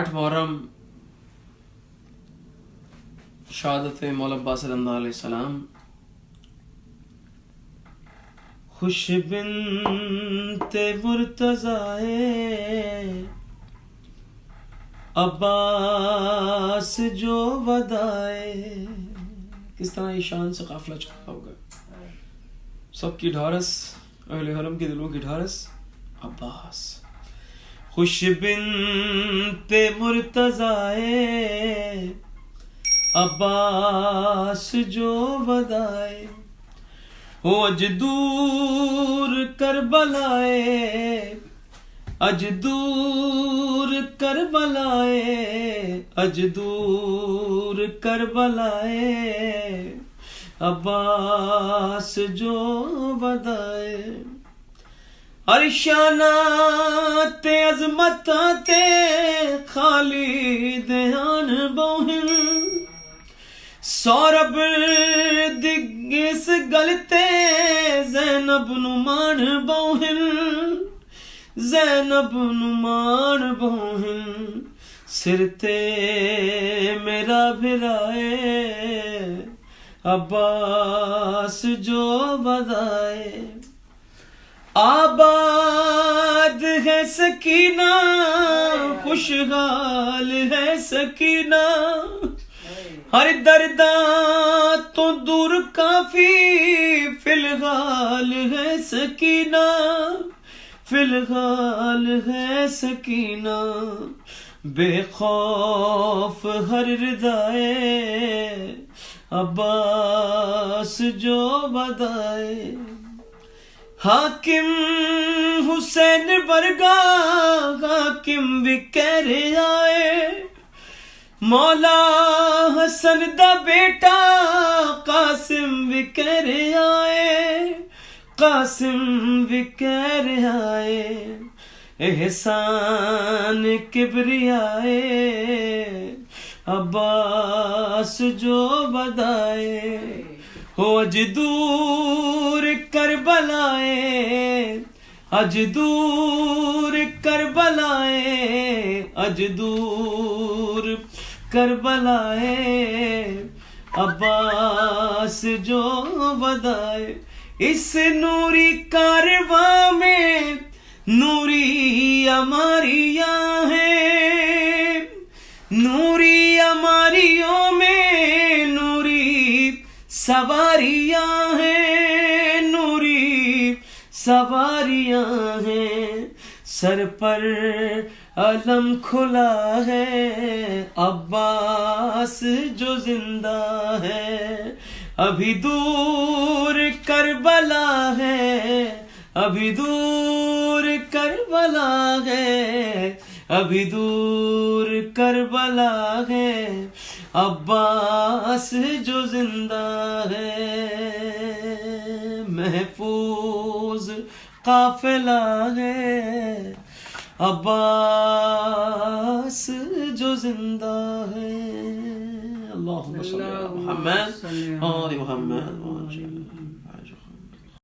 8 محرم شہادت مولا عباس رضا علیہ السلام. خوش بنت مرتضی عباس جو ودائے. کس طرح یہ شان سے قافلہ چلا ہوگا. سب کی ڈھارس، اہل حرم کے دلوں کی ڈھارس عباس. خوش بنت مرتضی عباس جو ودائے ہو اج دور کربلائے، اج دور کربلائے، اج دور کربلائے عباس جو ودائے. ارشانات عظمتات خالد آن بوہن سورب دگس گلتے زینب نمان بوہن، زینب نمان بوہن سرتے میرا بھرائے عباس جو ودائے. آباد ہے سکینہ خوشحال ہے سکینہ، ہر درداں تو دور کافی فی الحال ہے سکینہ، فی الحال ہے سکینہ. بے خوف ہر ردائے عباس جو ودائے. حاکم حسین ورگا حاکم بھی کہہ آئے، مولا حسن دا بیٹا قاسم بھی کہہ آئے، قاسم بھی کہہ آئے. احسان کبریائے عباس جو ودائے ہو اج دور کربلائے، اج دور کربلائے، اج دور کربلائے عباس جو ودائے. اس نوری کارواں میں نوری اماریاں ہیں، نوری اماریوں میں نوری سواریاں ہیں، نوری سواریاں ہیں. سر پر علم کھلا ہے عباس جو زندہ ہے. ابھی دور کربلا ہے، ابھی دور کربلا ہے، ابھی دور کربلا ہے عباس جو زندہ ہے. محفوظ قافلہ ہے عباس جو زندہ ہے. اللہم صلی علی محمد آل محمد.